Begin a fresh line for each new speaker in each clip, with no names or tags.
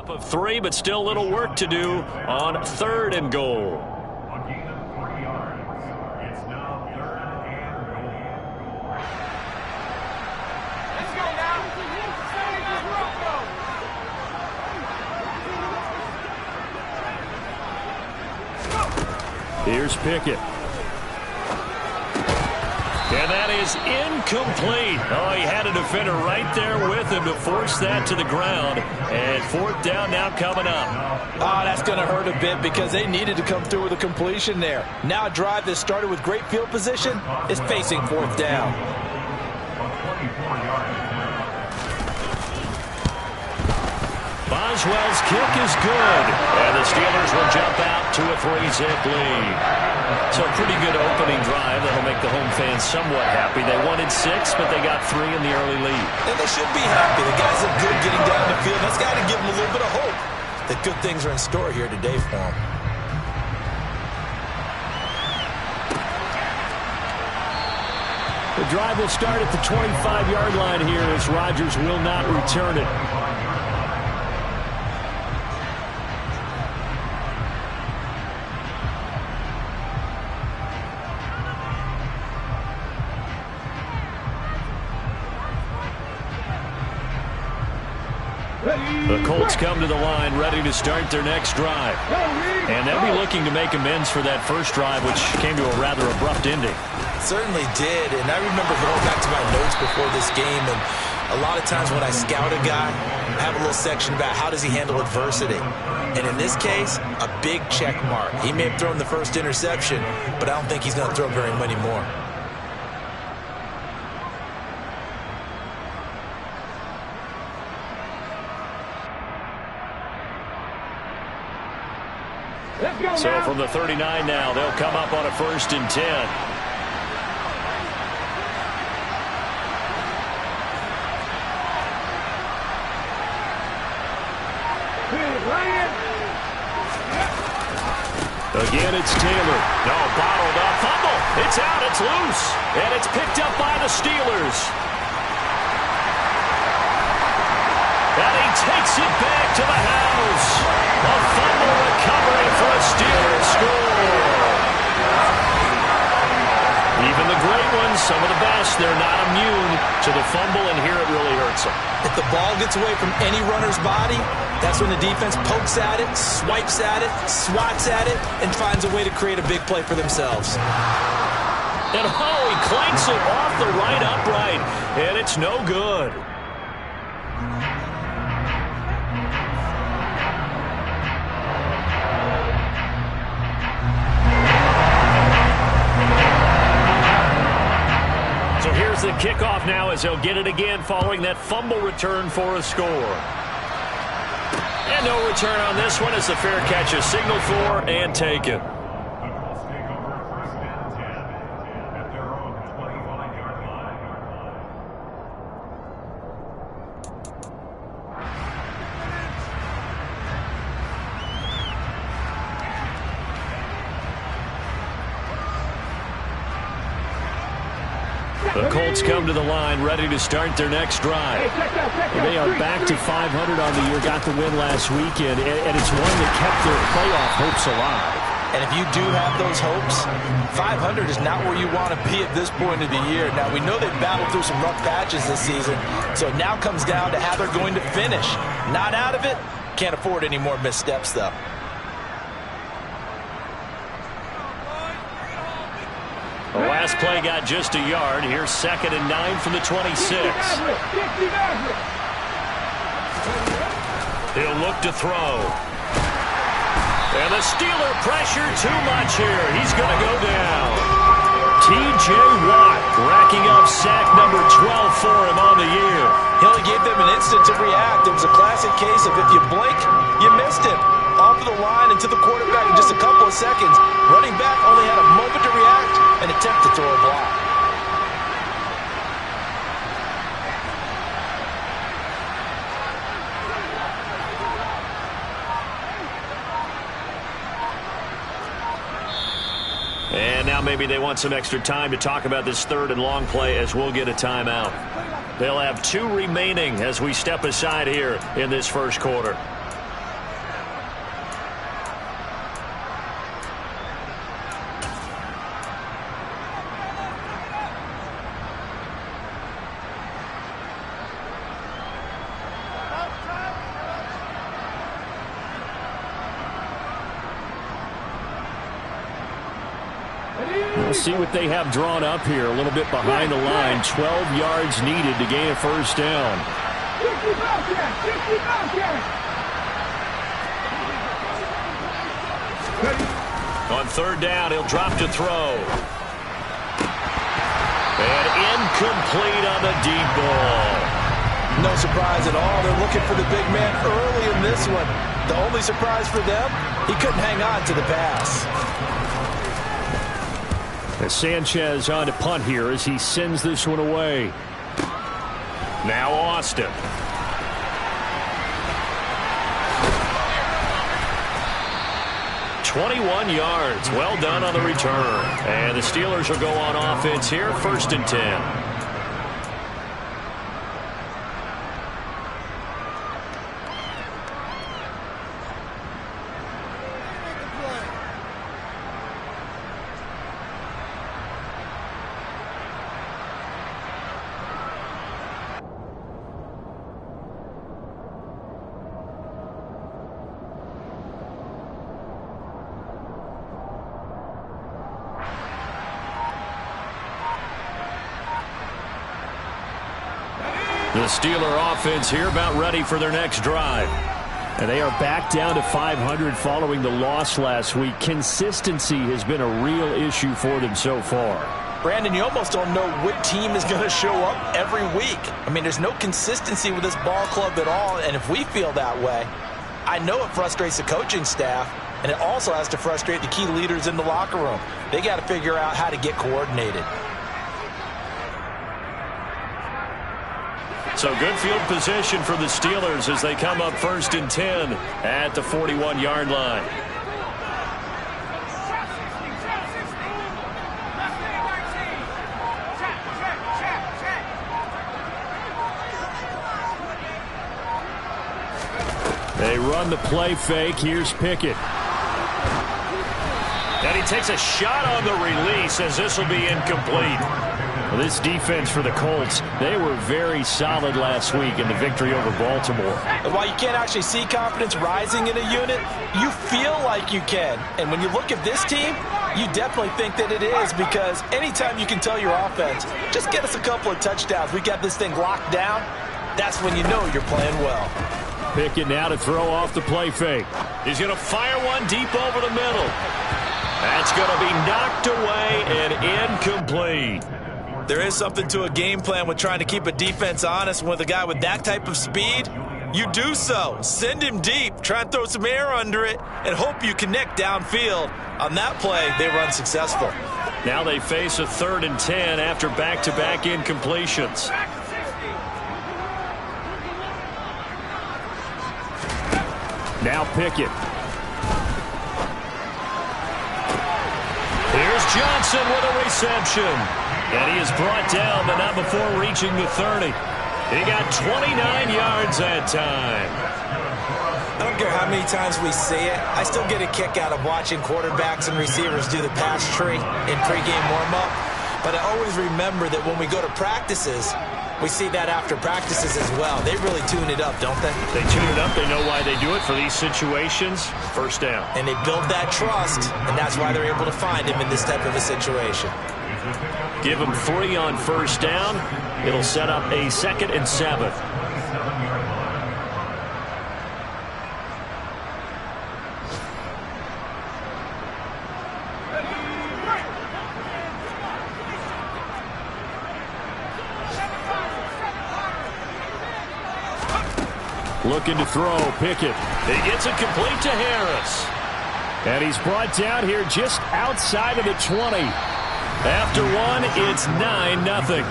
Up of 3, but still a little work to do on 3rd and goal. Here's Pickett. And that is incomplete. Oh, he had a defender right there with him to force that to the ground. And 4th down now coming up.
Oh, that's going to hurt a bit because they needed to come through with a completion there. Now a drive that started with great field position is facing 4th down.
Boswell's kick is good. And the Steelers will jump out to a 3-zip lead. So a pretty good opening drive that'll make the home fans somewhat happy. They wanted 6, but they got 3 in the early lead.
And they should be happy. The guys look good getting down the field. That's got to give them a little bit of hope that good things are in store here today for them.
The drive will start at the 25-yard line here as Rodgers will not return it. The Colts come to the line ready to start their next drive. And they'll be looking to make amends for that first drive, which came to a rather abrupt ending.
Certainly did. And I remember going back to my notes before this game, and a lot of times when I scout a guy, I have a little section about how does he handle adversity. And in this case, a big check mark. He may have thrown the first interception, but I don't think he's going to throw very many more.
So from the 39 now, they'll come up on a 1st and 10. Again, it's Taylor. No, bottled up. Fumble. It's out. It's loose. And it's picked up by the Steelers. And he takes it back to the house. A fumble recovery for a Steelers score. Even the great ones, some of the best, they're not immune to the fumble, and here it really hurts them.
If the ball gets away from any runner's body, that's when the defense pokes at it, swipes at it, swats at it, and finds a way to create a big play for themselves.
And oh, he clanks it off the right upright, and it's no good. So here's the kickoff now as they'll get it again following that fumble return for a score. And no return on this one as the fair catch is signaled for and taken. The Colts come to the line ready to start their next drive. They are back to 500 on the year, got the win last weekend, and it's one that kept their playoff hopes alive.
And if you do have those hopes, 500 is not where you want to be at this point of the year. Now, we know they've battled through some rough patches this season, so it now comes down to how they're going to finish. Not out of it. Can't afford any more missteps, though.
The last play got just a yard. Here's 2nd and 9 from the 26. He'll look to throw. And the Steeler pressure too much here. He's going to go down. T.J. Watt racking up sack number 12 for him on the year.
He only gave them an instant to react. It was a classic case of if you blink, you missed him. Off of the line and to the quarterback in just a couple of seconds. Running back only had a moment to react and attempt to throw a block.
And now maybe they want some extra time to talk about this 3rd and long play as we'll get a timeout. They'll have 2 remaining as we step aside here in this first quarter. We'll see what they have drawn up here. A little bit behind the line. 12 yards needed to gain a first down. On third down, he'll drop to throw. And incomplete on the deep ball.
No surprise at all. They're looking for the big man early in this one. The only surprise for them, he couldn't hang on to the pass.
As Sanchez on to punt here as he sends this one away. Now Austin. "21 yards. Well done on the return. And the Steelers will go on offense here, 1st and 10. The Steeler offense here about ready for their next drive. And they are back down to 500 following the loss last week. Consistency has been a real issue for them so far.
Brandon, you almost don't know what team is going to show up every week. I mean, there's no consistency with this ball club at all, and if we feel that way, I know it frustrates the coaching staff, and it also has to frustrate the key leaders in the locker room. They got to figure out how to get coordinated.
So good field position for the Steelers as they come up 1st and 10 at the 41-yard line. They run the play fake. Here's Pickett. And he takes a shot on the release as this will be incomplete. Well, this defense for the Colts, they were very solid last week in the victory over Baltimore.
And while you can't actually see confidence rising in a unit, you feel like you can. And when you look at this team, you definitely think that it is, because anytime you can tell your offense, just get us a couple of touchdowns, we got this thing locked down, that's when you know you're playing well.
Pickett now to throw off the play fake. He's going to fire one deep over the middle. That's going to be knocked away and incomplete.
There is something to a game plan with trying to keep a defense honest. With a guy with that type of speed, you do so. Send him deep, try and throw some air under it, and hope you connect downfield. On that play, they were unsuccessful.
Now they face a 3rd and 10 after back-to-back incompletions. Now Pickett. Here's Johnson with a reception. And he is brought down, but not before reaching the 30. He got 29 yards that time.
I don't care how many times we see it. I still get a kick out of watching quarterbacks and receivers do the pass tree in pregame warm-up. But I always remember that when we go to practices, we see that after practices as well. They really tune it up, don't they?
They tune it up. They know why they do it for these situations. First down.
And they build that trust, and that's why they're able to find him in this type of a situation.
Give him 3 on first down. It'll set up a 2nd and 7. Looking to throw, Pickett. He gets it complete to Harris. And he's brought down here just outside of the 20. After one, it's 9-0.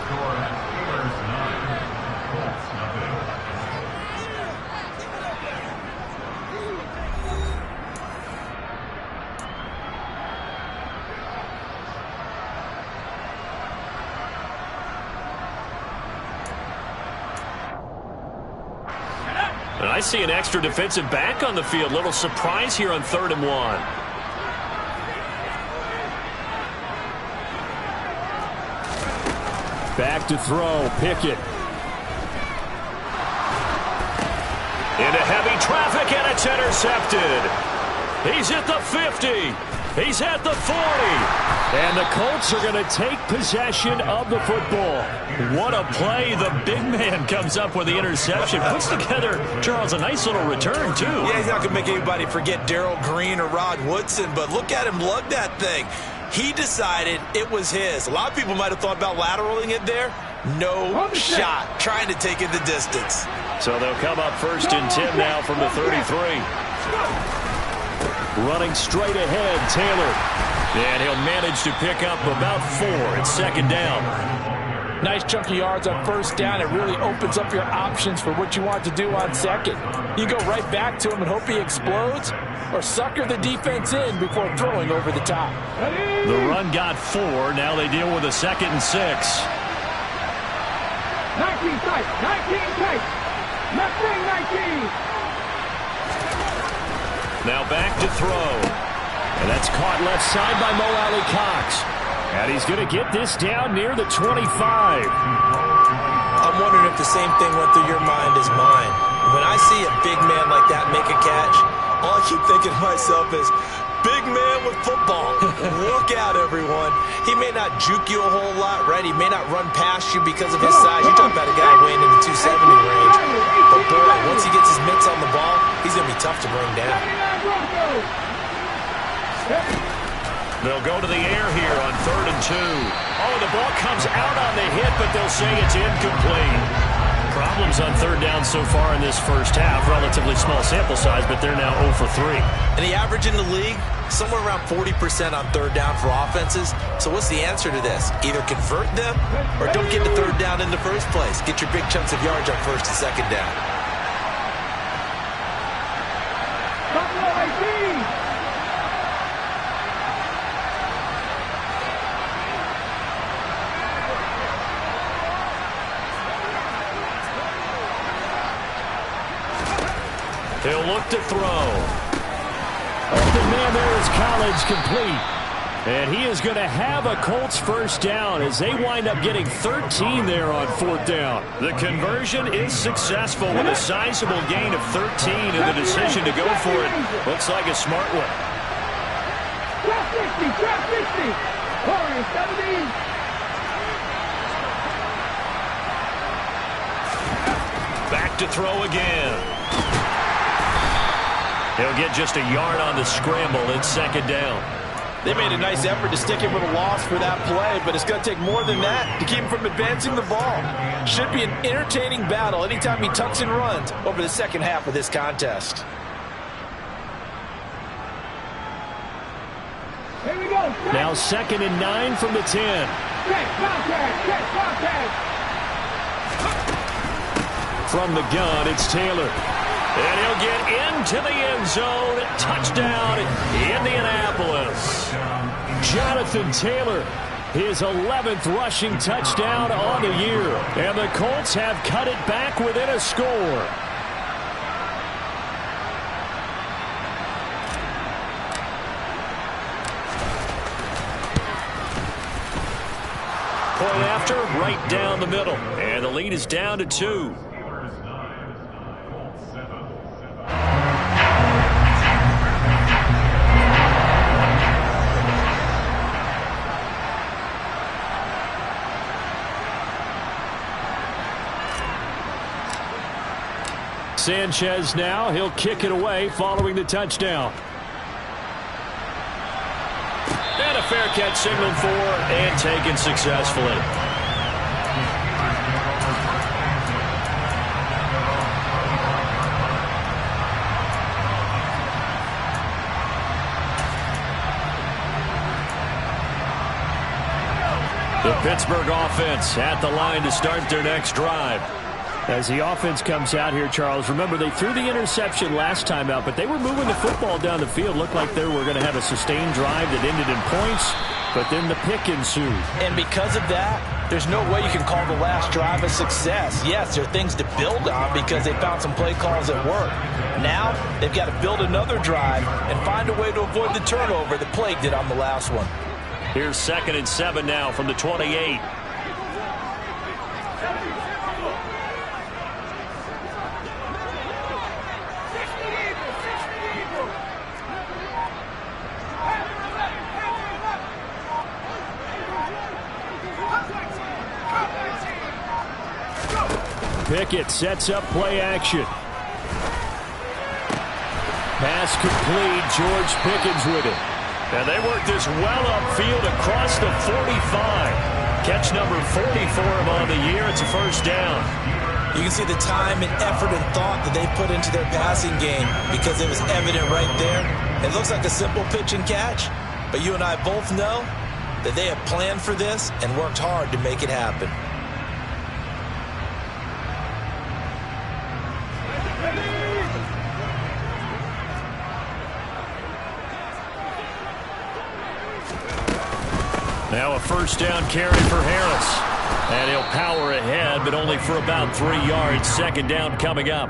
And I see an extra defensive back on the field. Little surprise here on 3rd and 1. Back to throw, Pickett. Into heavy traffic, and it's intercepted. He's at the 50. He's at the 40. And the Colts are going to take possession of the football. What a play. The big man comes up with the interception. Puts together, Charles, a nice little return, too.
Yeah, he's not going to make anybody forget Darrell Green or Rod Woodson, but look at him lug that thing. He decided it was his. A lot of people might have thought about lateraling it there. No shot. Trying to take it the distance.
So they'll come up 1st and 10 now from the 33. Running straight ahead, Taylor. And he'll manage to pick up about 4. It's 2nd down.
Nice chunk of yards on 1st down. It really opens up your options for what you want to do on 2nd. You go right back to him and hope he explodes, or sucker the defense in before throwing over the top.
The run got 4. Now they deal with a 2nd and 6.
19 tight. 19 tight. Left wing 19.
Now back to throw. And that's caught left side by Mo Alley-Cox. And he's going to get this down near the 25.
I'm wondering if the same thing went through your mind as mine. When I see a big man like that make a catch, all I keep thinking to myself is, big man with football. Look out, everyone. He may not juke you a whole lot, right? He may not run past you because of his size. You're talking about a guy weighing in the 270 range. But, boy, once he gets his mitts on the ball, he's going to be tough to bring down.
They'll go to the air here on 3rd and 2. Oh, the ball comes out on the hit, but they'll say it's incomplete. Problems on 3rd down so far in this first half. Relatively small sample size, but they're now 0 for 3.
And the average in the league, somewhere around 40% on 3rd down for offenses. So what's the answer to this? Either convert them or don't get to 3rd down in the first place. Get your big chunks of yards on 1st and 2nd down.
He'll look to throw. Open man there is Collins complete. And he is going to have a Colts 1st down as they wind up getting 13 there on 4th down. The conversion is successful with a sizable gain of 13, and the decision to go for it looks like a smart one.
Drop 60, drop 60. Corey, 70.
Back to throw again. He'll get just a yard on the scramble. It's 2nd down.
They made a nice effort to stick him with a loss for that play, but it's going to take more than that to keep him from advancing the ball. Should be an entertaining battle anytime he tucks and runs over the 2nd half of this contest.
Here we go.
Now 2nd and 9 from the 10.
Check, contact.
From the gun, it's Taylor. And he'll get into the end zone. Touchdown, Indianapolis. Jonathan Taylor, his 11th rushing touchdown on the year. And the Colts have cut it back within a score. Point after, right down the middle. And the lead is down to 2. Sanchez now, he'll kick it away following the touchdown. And a fair catch signaled for and taken successfully. The Pittsburgh offense at the line to start their next drive. As the offense comes out here, Charles, remember they threw the interception last time out, but they were moving the football down the field. Looked like they were going to have a sustained drive that ended in points, but then the pick ensued.
And because of that, there's no way you can call the last drive a success. Yes, there are things to build on because they found some play calls that work. Now, they've got to build another drive and find a way to avoid the turnover that plagued it on the last one.
Here's 2nd and 7 now from the 28. Pickett sets up play action. Pass complete. George Pickens with it. And they work this well upfield across the 45. Catch number 40 for him on the year. It's a first down.
You can see the time and effort and thought that they put into their passing game because it was evident right there. It looks like a simple pitch and catch, but you and I both know that they have planned for this and worked hard to make it happen.
Now a first down carry for Harris. And he'll power ahead, but only for about 3 yards. Second down coming up.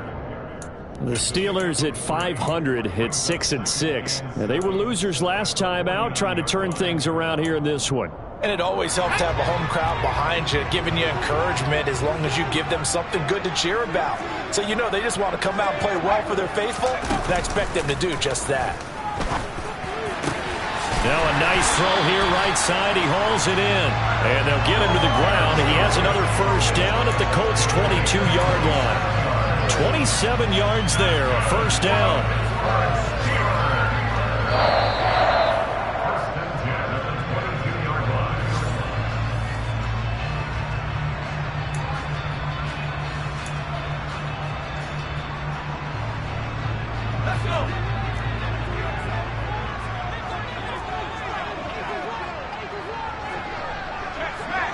The Steelers at 500 hit 6-6. Now, they were losers last time out, trying to turn things around here in this one.
And it always helps to have a home crowd behind you, giving you encouragement as long as you give them something good to cheer about. So you know they just want to come out and play well for their faithful, and I expect them to do just that.
Now a nice throw here, right side. He hauls it in. And they'll get him to the ground. He has another first down at the Colts' 22-yard line. 27 yards there, a first down.
Let's go.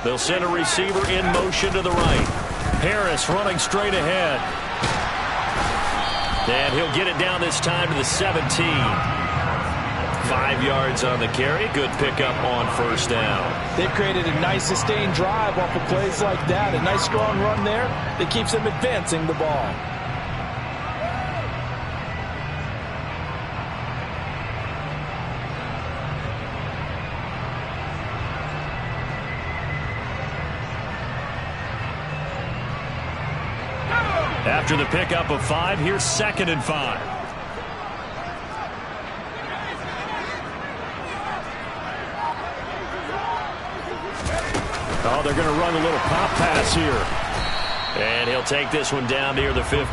They'll send a receiver in motion to the right. Harris running straight ahead. And he'll get it down this time to the 17. 5 yards on the carry. Good pickup on first down.
They've created a nice sustained drive off of plays like that. A nice strong run there that keeps them advancing the ball.
After the pickup of 5, here's 2nd and 5. Oh, they're going to run a little pop pass here. And he'll take this one down near the 15.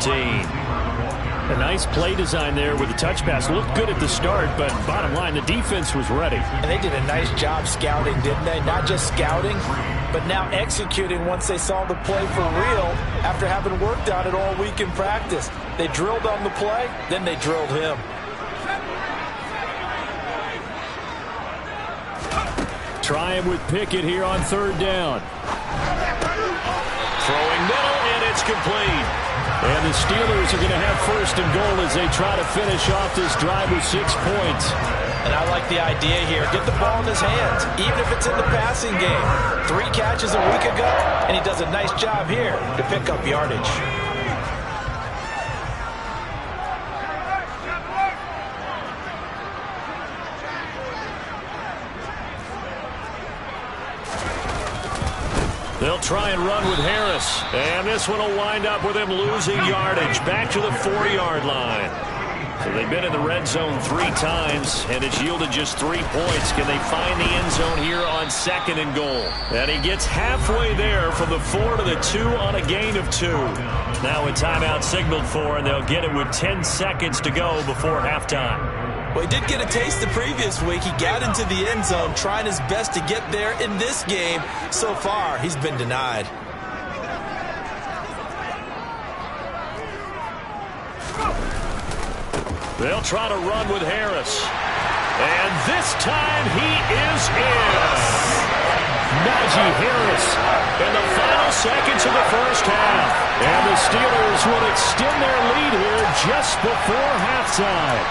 A nice play design there with the touch pass. Looked good at the start, but bottom line, the defense was ready.
And they did a nice job scouting, didn't they? Not just scouting, but now executing once they saw the play for real after having worked on it all week in practice. They drilled on the play, then they drilled him.
Trying with Pickett here on 3rd down. Throwing middle, and it's complete. And the Steelers are going to have 1st and goal as they try to finish off this drive with 6 points.
And I like the idea here. Get the ball in his hands, even if it's in the passing game. 3 catches a week ago, and he does a nice job here to pick up yardage.
They'll try and run with Harris. And this one will wind up with him losing yardage back to the 4-yard line. So they've been in the red zone 3 times, and it's yielded just 3 points. Can they find the end zone here on 2nd and goal? And he gets halfway there from the 4 to the 2 on a gain of 2. Now a timeout signaled for, and they'll get it with 10 seconds to go before halftime.
Well, he did get a taste the previous week. He got into the end zone trying his best to get there in this game. So far, he's been denied.
They'll try to run with Harris. And this time he is in. Najee Harris in the final seconds of the first half. And the Steelers will extend their lead here just before halftime.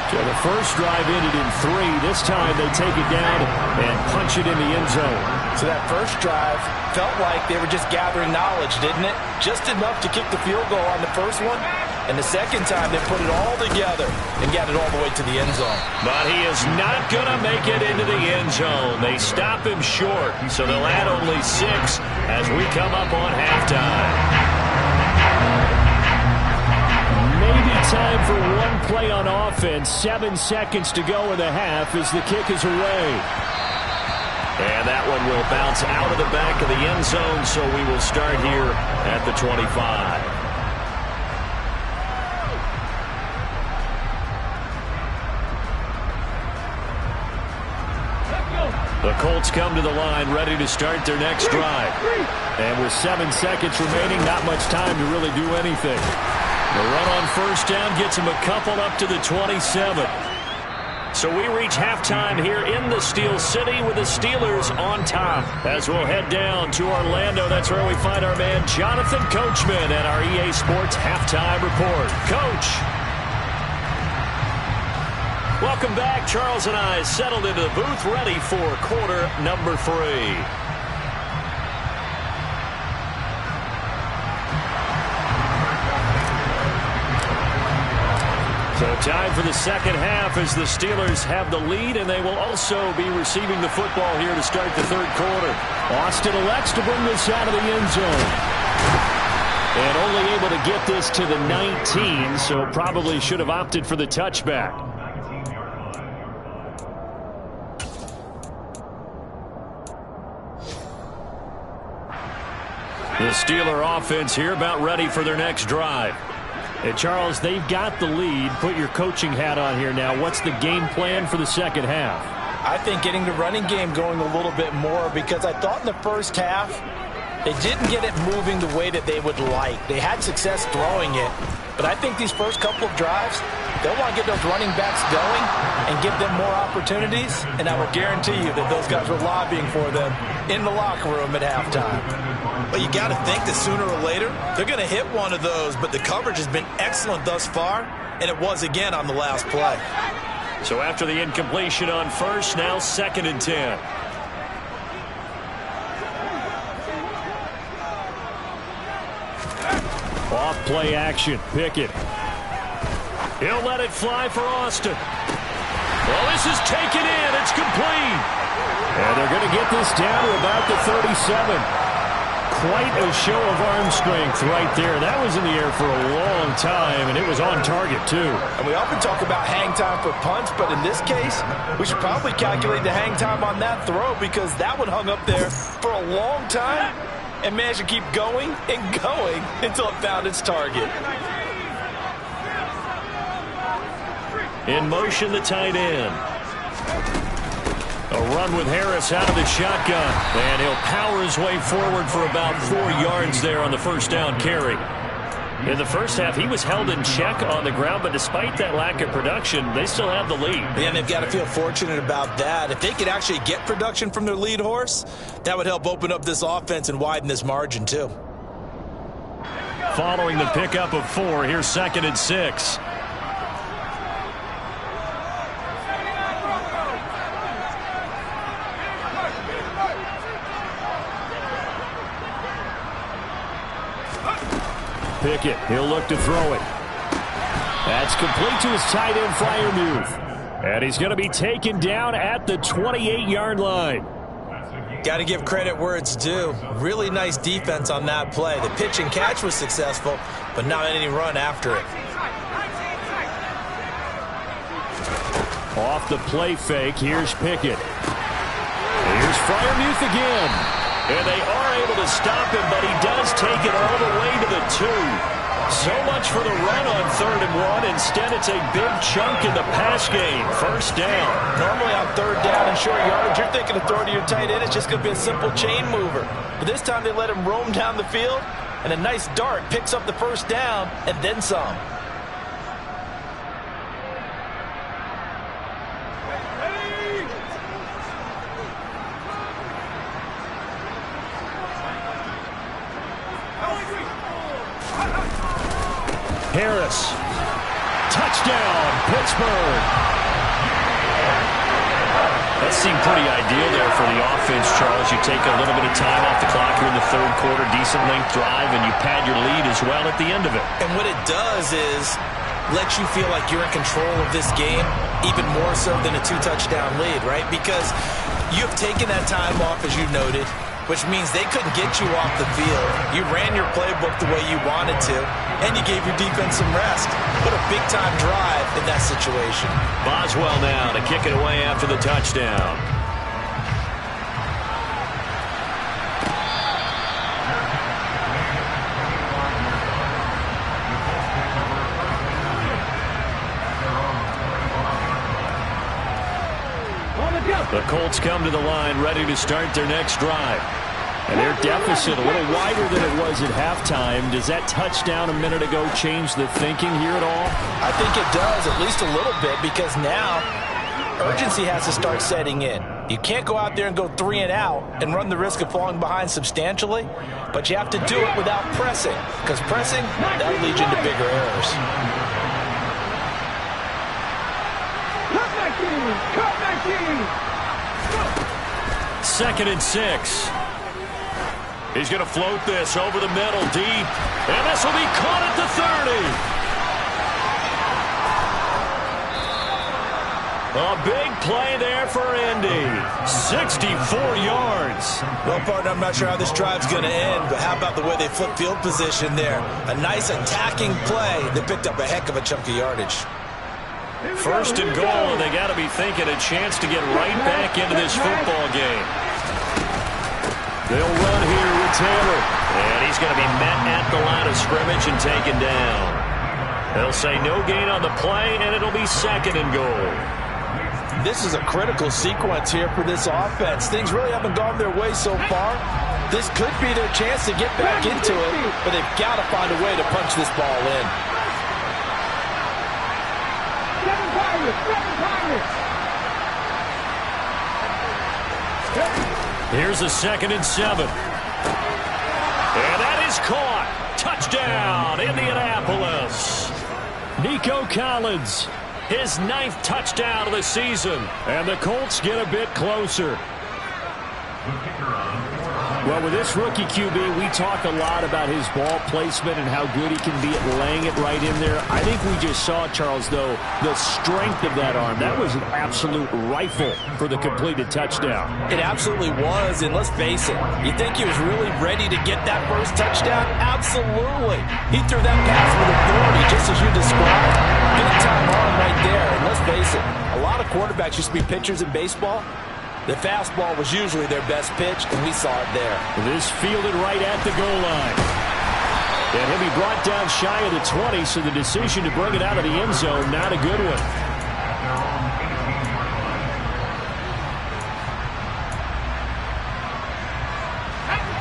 So the first drive ended in 3. This time they take it down and punch it in the end zone.
So that first drive felt like they were just gathering knowledge, didn't it? Just enough to kick the field goal on the first one. And the second time they put it all together and got it all the way to the end zone.
But he is not going to make it into the end zone. They stop him short, so they'll add only 6 as we come up on halftime. Maybe time for one play on offense. 7 seconds to go in the half as the kick is away. And that one will bounce out of the back of the end zone, so we will start here at the 25. The Colts come to the line, ready to start their next drive. And with 7 seconds remaining, not much time to really do anything. The run on first down gets them a couple up to the 27. So we reach halftime here in the Steel City with the Steelers on top. As we'll head down to Orlando, that's where we find our man Jonathan Coachman at our EA Sports Halftime Report. Coach. Welcome back. Charles and I settled into the booth, ready for quarter number 3. So time for the second half as the Steelers have the lead, and they will also be receiving the football here to start the third quarter. Austin elects to bring this out of the end zone. And only able to get this to the 19, so probably should have opted for the touchback. The Steeler offense here about ready for their next drive. And Charles, they've got the lead. Put your coaching hat on here now. What's the game plan for the second half?
I think getting the running game going a little bit more, because I thought in the first half they didn't get it moving the way that they would like. They had success throwing it, but I think these first couple of drives, they'll want to get those running backs going and give them more opportunities, and I will guarantee you that those guys were lobbying for them in the locker room at halftime.
Well, you got to think that sooner or later they're going to hit one of those, but the coverage has been excellent thus far, and it was again on the last play.
So after the incompletion on first, now 2nd and 10. Off play action. Pickett. He'll let it fly for Austin. Well, this is taken in. It's complete. And they're going to get this down to about the 37. Quite a show of arm strength right there. That was in the air for a long time, and it was on target, too.
And we often talk about hang time for punts, but in this case, we should probably calculate the hang time on that throw, because that one hung up there for a long time and managed to keep going and going until it found its target.
In motion, the tight end. A run with Harris out of the shotgun. And he'll power his way forward for about 4 yards there on the first down carry. In the first half, he was held in check on the ground, but despite that lack of production, they still have the lead.
And they've got to feel fortunate about that. If they could actually get production from their lead horse, that would help open up this offense and widen this margin, too.
Following the pickup of 4, here's 2nd and 6. Pickett, he'll look to throw it. That's complete to his tight end, Freiermuth. And he's going to be taken down at the 28-yard line.
Got to give credit where it's due. Really nice defense on that play. The pitch and catch was successful, but not any run after it.
Off the play fake, here's Pickett. Here's Freiermuth again. And they are able to stop him, but he does take it all the way to the 2. So much for the run on 3rd and 1. Instead, it's a big chunk in the pass game. First down.
Normally on 3rd down and short yardage, you're thinking of throwing to your tight end. It's just going to be a simple chain mover. But this time they let him roam down the field, and a nice dart picks up the first down and then some.
Harris. Touchdown, Pittsburgh. That seemed pretty ideal there for the offense, Charles. You take a little bit of time off the clock here in the third quarter, decent length drive, and you pad your lead as well at the end of it.
And what it does is let you feel like you're in control of this game, even more so than a 2-touchdown lead, right? Because you have taken that time off, as you noted, which means they couldn't get you off the field. You ran your playbook the way you wanted to, and you gave your defense some rest. What a big-time drive in that situation.
Boswell now to kick it away after the touchdown. The Colts come to the line ready to start their next drive. And their deficit a little wider than it was at halftime. Does that touchdown a minute ago change the thinking here at all?
I think it does, at least a little bit, because now urgency has to start setting in. You can't go out there and go 3 and out and run the risk of falling behind substantially, but you have to do it without pressing, because pressing, that'll lead you into bigger errors.
Cut back in.
2nd and 6. He's going to float this over the middle deep, and this will be caught at the 30. A big play there for Indy. 64 yards.
Well, partner, I'm not sure how this drive's going to end, but how about the way they flip field position there? A nice attacking play that picked up a heck of a chunk of yardage.
1st and goal, and they got to be thinking a chance to get right back into this football game. They'll run here with Taylor, and he's going to be met at the line of scrimmage and taken down. They'll say no gain on the play, and it'll be 2nd and goal.
This is a critical sequence here for this offense. Things really haven't gone their way so far. This could be their chance to get back into it, but they've got to find a way to punch this ball in.
Here's a 2nd and 7. And that is caught. Touchdown, Indianapolis. Nico Collins, his 9th touchdown of the season. And the Colts get a bit closer. Well, with this rookie QB, we talk a lot about his ball placement and how good he can be at laying it right in there. I think we just saw, Charles, though, the strength of that arm. That was an absolute rifle for the completed touchdown.
It absolutely was, and let's face it, you think he was really ready to get that first touchdown? Absolutely. He threw that pass with authority, just as you described. Big-time arm right there, and let's face it, a lot of quarterbacks used to be pitchers in baseball. The fastball was usually their best pitch, and we saw it there.
This fielded right at the goal line. And he'll be brought down shy of the 20, so the decision to bring it out of the end zone, not a good one.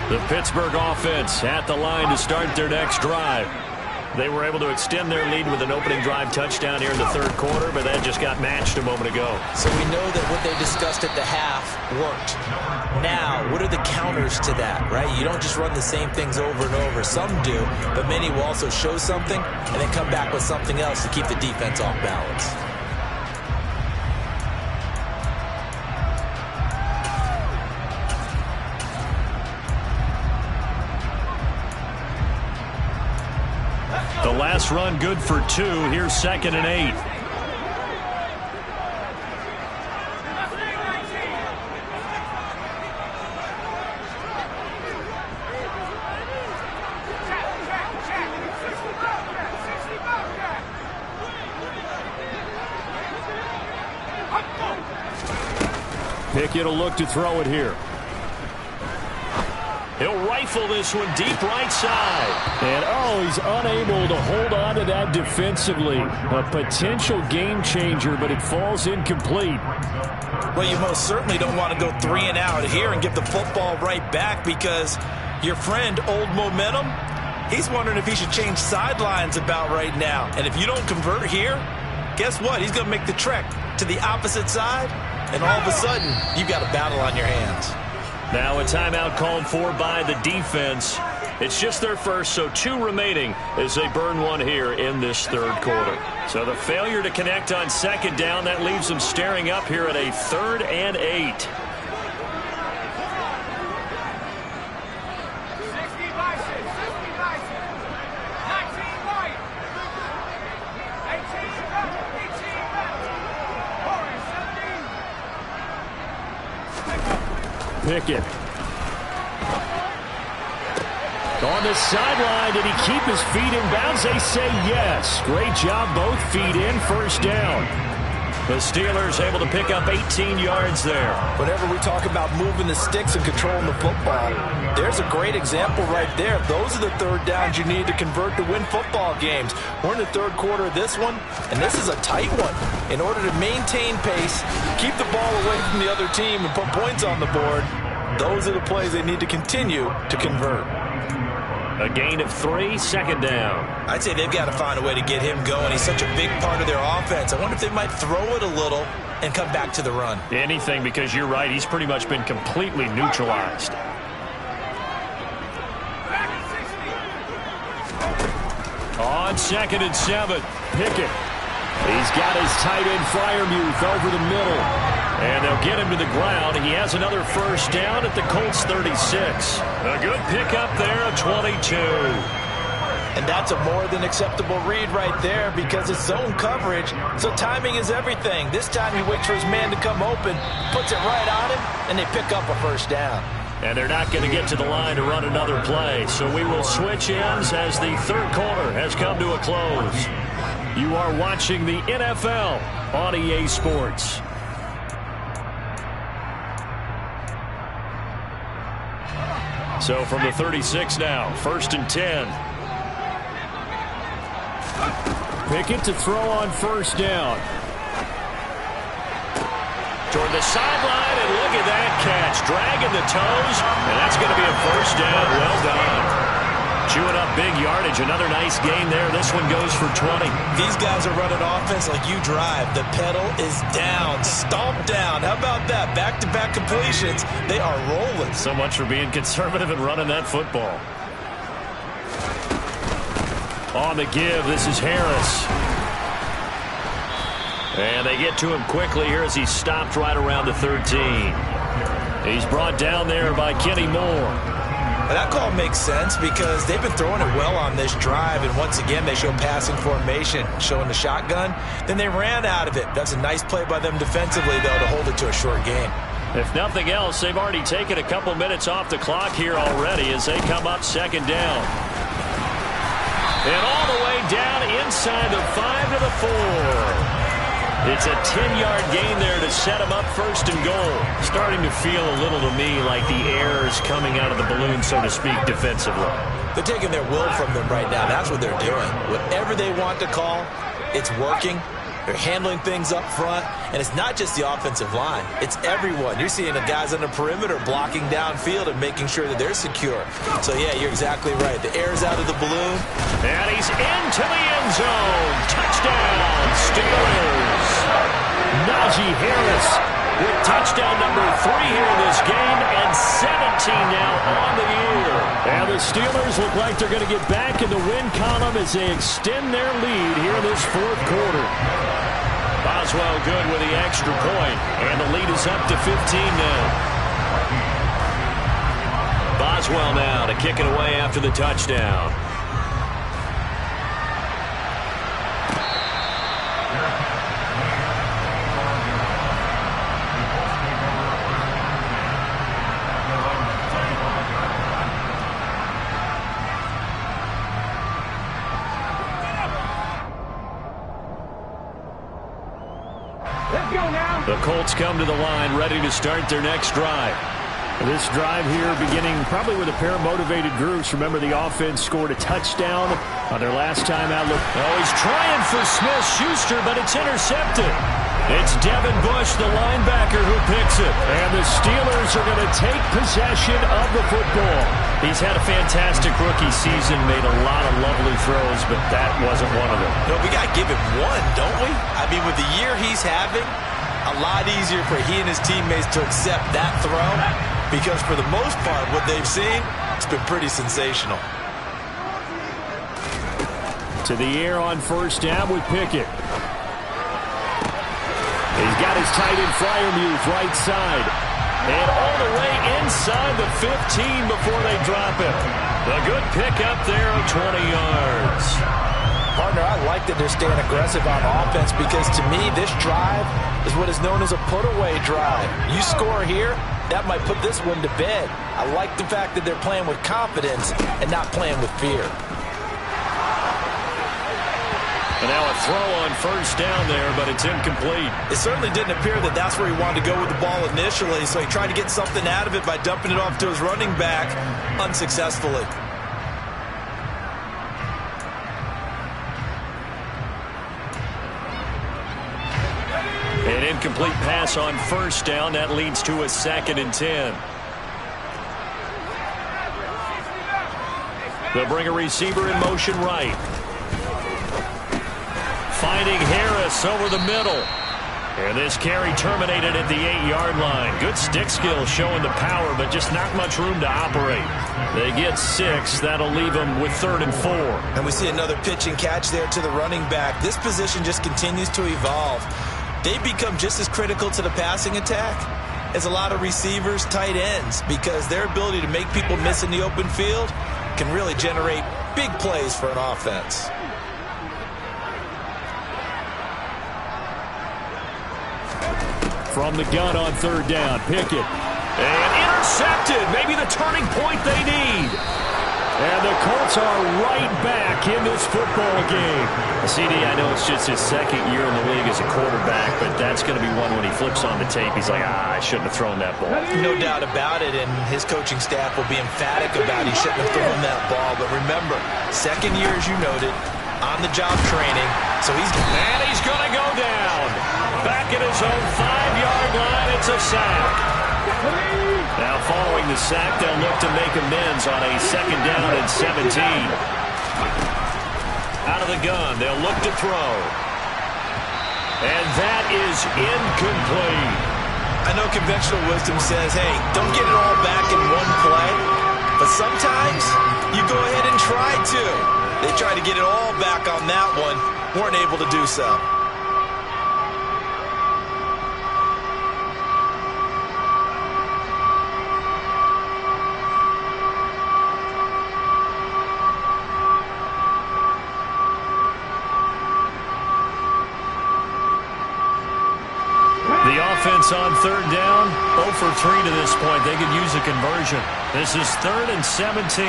The Pittsburgh offense at the line to start their next drive. They were able to extend their lead with an opening drive touchdown here in the 3rd quarter, but that just got matched a moment ago.
So we know that what they discussed at the half worked. Now, what are the counters to that, right? You don't just run the same things over and over. Some do, but many will also show something and then come back with something else to keep the defense off balance.
The last run good for 2. Here's 2nd and 8. Pickett will look to throw it here. He'll rifle this one deep right side. And, oh, he's unable to hold on to that defensively. A potential game changer, but it falls incomplete.
Well, you most certainly don't want to go 3 and out here and give the football right back, because your friend, Old Momentum, he's wondering if he should change sidelines about right now. And if you don't convert here, guess what? He's going to make the trek to the opposite side, and all of a sudden, you've got a battle on your hands.
Now a timeout called for by the defense. It's just their first, so 2 remaining as they burn one here in this 3rd quarter. So the failure to connect on 2nd down, that leaves them staring up here at a 3rd and 8. Pickett. On the sideline, did he keep his feet in bounds? They say yes. Great job, both feet in, 1st down. The Steelers able to pick up 18 yards there.
Whenever we talk about moving the sticks and controlling the football, there's a great example right there. Those are the third downs you need to convert to win football games. We're in the third quarter of this one, and this is a tight one. In order to maintain pace, keep the ball away from the other team, and put points on the board, those are the plays they need to continue to convert.
A gain of 3, second down.
I'd say they've got to find a way to get him going. He's such a big part of their offense. I wonder if they might throw it a little and come back to the run.
Anything, because you're right. He's pretty much been completely neutralized. On 2nd and 7, Pickett. He's got his tight end Freiermuth over the middle. And they'll get him to the ground. He has another first down at the Colts 36. A good pickup there, a 22.
And that's a more than acceptable read right there because it's zone coverage, so timing is everything. This time he waits for his man to come open, puts it right on him, and they pick up a first down.
And they're not going to get to the line to run another play, so we will switch ends as the third quarter has come to a close. You are watching the NFL on EA Sports. So from the 36 now, 1st and 10. Pickett to throw on first down. Toward the sideline, and look at that catch. Dragging the toes, and that's going to be a first down. Well done. Chewing up big yardage. Another nice gain there. This one goes for 20.
These guys are running offense like you drive. The pedal is down, stomped down. How about that? Back-to-back completions. They are rolling.
So much for being conservative and running that football. On the give, this is Harris. And they get to him quickly here as he stopped right around the 13. He's brought down there by Kenny Moore.
And that call makes sense because they've been throwing it well on this drive, and once again they show passing formation, showing the shotgun. Then they ran out of it. That's a nice play by them defensively, though, to hold it to a short game.
If nothing else, they've already taken a couple minutes off the clock here already as they come up 2nd down. And all the way down inside the 5 to the 4. It's a 10-yard gain there to set him up 1st and goal. Starting to feel a little to me like the air is coming out of the balloon, so to speak, defensively.
They're taking their will from them right now. That's what they're doing. Whatever they want to call, it's working. They're handling things up front, and it's not just the offensive line. It's everyone. You're seeing the guys on the perimeter blocking downfield and making sure that they're secure. So, yeah, you're exactly right. The air's out of the balloon.
And he's into the end zone. Touchdown, Steelers. Najee Harris with touchdown number 3 here in this game, and 17 now on the year. And the Steelers look like they're going to get back in the win column as they extend their lead here in this 4th quarter. Boswell good with the extra point, and the lead is up to 15 now. Boswell now to kick it away after the touchdown. The Colts come to the line, ready to start their next drive. This drive here beginning probably with a pair of motivated groups. Remember, the offense scored a touchdown on their last time out. Oh, he's trying for Smith-Schuster, but it's intercepted. It's Devin Bush, the linebacker, who picks it. And the Steelers are going to take possession of the football. He's had a fantastic rookie season, made a lot of lovely throws, but that wasn't one of them.
No, we got to give him one, don't we? I mean, with the year he's having, a lot easier for he and his teammates to accept that throw because for the most part, what they've seen, it's been pretty sensational.
To the air on first down with Pickett. He's got his tight end Freiermuth right side. And all the way inside the 15 before they drop it. A good pickup there of 20 yards.
Partner, I like that they're staying aggressive on offense because to me, this drive is what is known as a put-away drive. You score here, that might put this one to bed. I like the fact that they're playing with confidence and not playing with fear.
And now a throw on first down there, but it's incomplete.
It certainly didn't appear that that's where he wanted to go with the ball initially, so he tried to get something out of it by dumping it off to his running back unsuccessfully.
An incomplete pass on first down. That leads to a 2nd and 10. They'll bring a receiver in motion right. Finding Harris over the middle. And this carry terminated at the 8-yard line. Good stick skill showing the power, but just not much room to operate. They get 6. That'll leave them with 3rd and 4.
And we see another pitch and catch there to the running back. This position just continues to evolve. They become just as critical to the passing attack as a lot of receivers, tight ends, because their ability to make people miss in the open field can really generate big plays for an offense.
From the gun on 3rd down, Pickett. And intercepted. Maybe the turning point they need. And the Colts are right back in this football game. CD, I know it's just his 2nd year in the league as a quarterback, but that's going to be one when he flips on the tape. He's like, I shouldn't have thrown that ball.
No doubt about it, and his coaching staff will be emphatic about he shouldn't have thrown that ball. But remember, 2nd year, as you noted, on-the-job training. So he's
going to go down. Back at his own 5-yard line, it's a sack. Now following the sack, they'll look to make amends on a 2nd down and 17. Out of the gun, they'll look to throw. And that is incomplete.
I know conventional wisdom says, hey, don't get it all back in one play. But sometimes you go ahead and try to. They tried to get it all back on that one, weren't able to do so.
Offense on 3rd down, 0 for 3 to this point. They could use a conversion. This is 3rd and 17.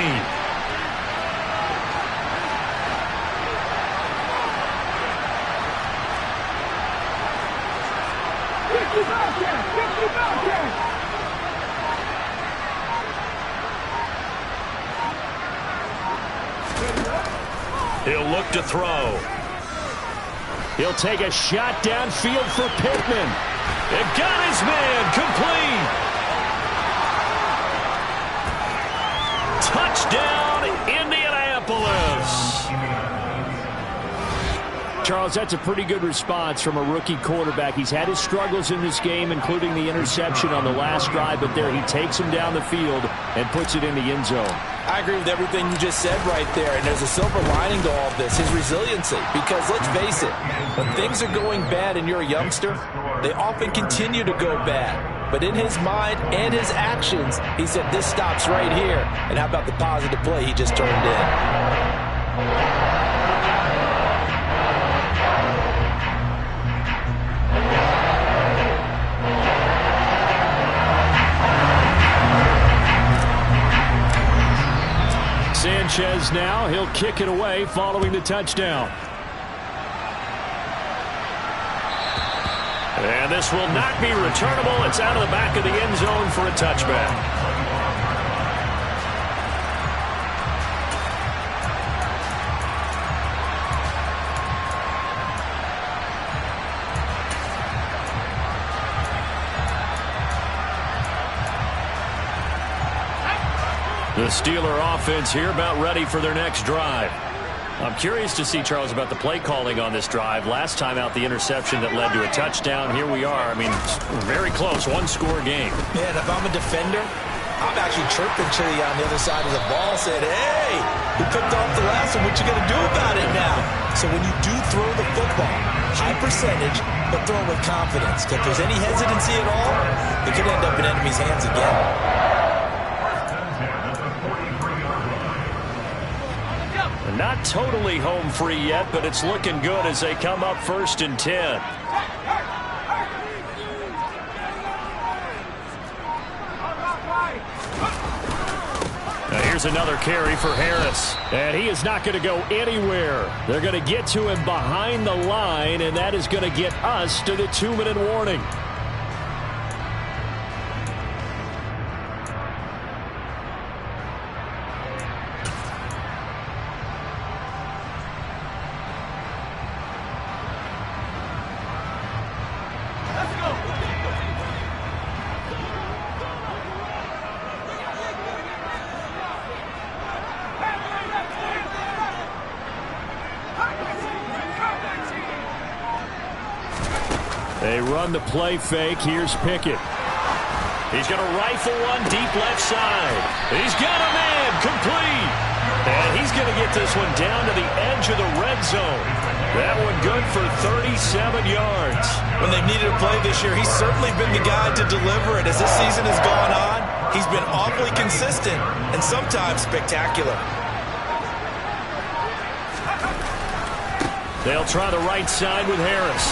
He'll look to throw. He'll take a shot downfield for Pittman. It got his man complete. Touchdown, Indianapolis.
Charles, that's a pretty good response from a rookie quarterback. He's had his struggles in this game, including the interception on the last drive, but there he takes him down the field and puts it in the end zone.
I agree with everything you just said right there, and there's a silver lining to all of this, his resiliency. Because let's face it, when things are going bad and you're a youngster, they often continue to go bad. But in his mind and his actions, he said, this stops right here. And how about the positive play he just turned in?
Sanchez now, he'll kick it away following the touchdown.
And this will not be returnable. It's out of the back of the end zone for a touchback. The Steeler offense here about ready for their next drive. I'm curious to see, Charles, about the play calling on this drive. Last time out, the interception that led to a touchdown. Here we are. I mean, very close, one-score game.
Yeah, and if I'm a defender, I'm actually chirping to you on the other side of the ball, saying, hey, we picked off the last one. What you going to do about it now? So when you do throw the football, high percentage, but throw it with confidence. If there's any hesitancy at all, it could end up in enemy's hands again.
Not totally home free yet, but it's looking good as they come up 1st and 10.
Now here's another carry for Harris. And he is not going to go anywhere. They're going to get to him behind the line, and that is going to get us to the 2-minute warning. They run the play fake. Here's Pickett. He's going to rifle one deep left side. He's got a man complete. And he's going to get this one down to the edge of the red zone. That one good for 37 yards.
When they've needed a play this year, he's certainly been the guy to deliver it. As this season has gone on, he's been awfully consistent and sometimes spectacular.
They'll try the right side with Harris.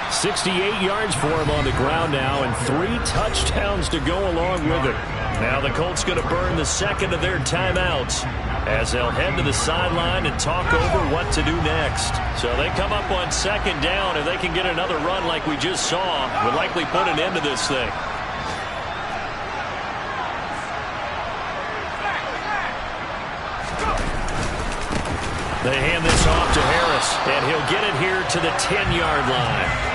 68 yards for him on the ground now, and 3 touchdowns to go along with it. Now the Colts going to burn the second of their timeouts as they'll head to the sideline and talk over what to do next. So they come up on second down. If they can get another run like we just saw, would likely put an end to this thing. They hand this off to Harris, and he'll get it here to the 10-yard line.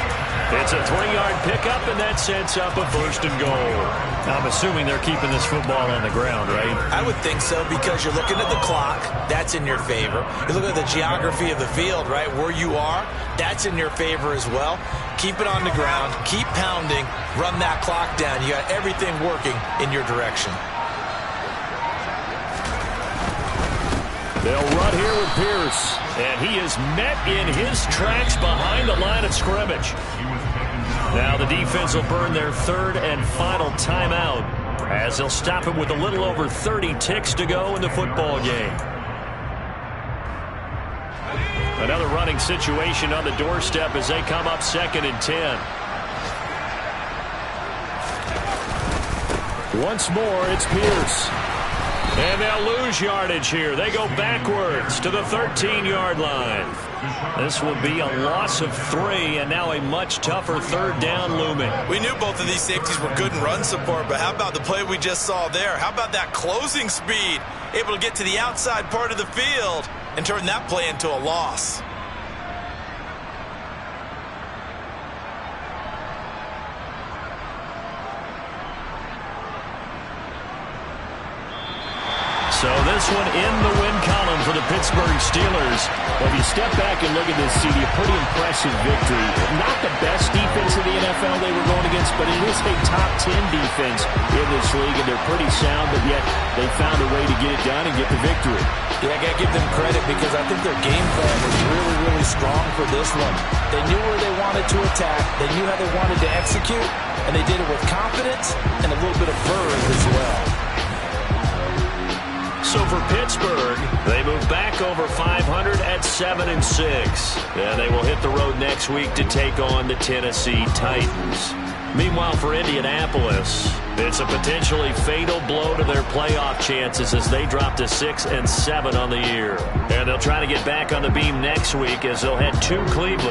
It's a 3-yard pickup, and that sets up a 1st and goal. I'm assuming they're keeping this football on the ground, right?
I would think so, because you're looking at the clock. That's in your favor. You look at the geography of the field, right, where you are. That's in your favor as well. Keep it on the ground. Keep pounding. Run that clock down. You got everything working in your direction.
They'll run here with Pierce, and he is met in his tracks behind the line of scrimmage. Now the defense will burn their 3rd and final timeout as they'll stop it with a little over 30 ticks to go in the football game. Another running situation on the doorstep as they come up 2nd and 10. Once more, it's Pierce. And they'll lose yardage here. They go backwards to the 13-yard line. This will be a loss of 3, and now a much tougher 3rd down looming.
We knew both of these safeties were good in run support, but how about the play we just saw there? How about that closing speed? Able to get to the outside part of the field and turn that play into a loss.
So this one in the win column for the Pittsburgh Steelers. Well, if you step back and look at this, CD, a pretty impressive victory. Not the best defense in the NFL they were going against, but it is a top 10 defense in this league, and they're pretty sound, but yet they found a way to get it done and get the victory.
Yeah, I got to give them credit because I think their game plan was really, really strong for this one. They knew where they wanted to attack. They knew how they wanted to execute, and they did it with confidence and a little bit of verve as well.
So for Pittsburgh, they move back over 500 at 7-6. And they will hit the road next week to take on the Tennessee Titans. Meanwhile, for Indianapolis, it's a potentially fatal blow to their playoff chances as they drop to 6-7 on the year. And they'll try to get back on the beam next week as they'll head to Cleveland.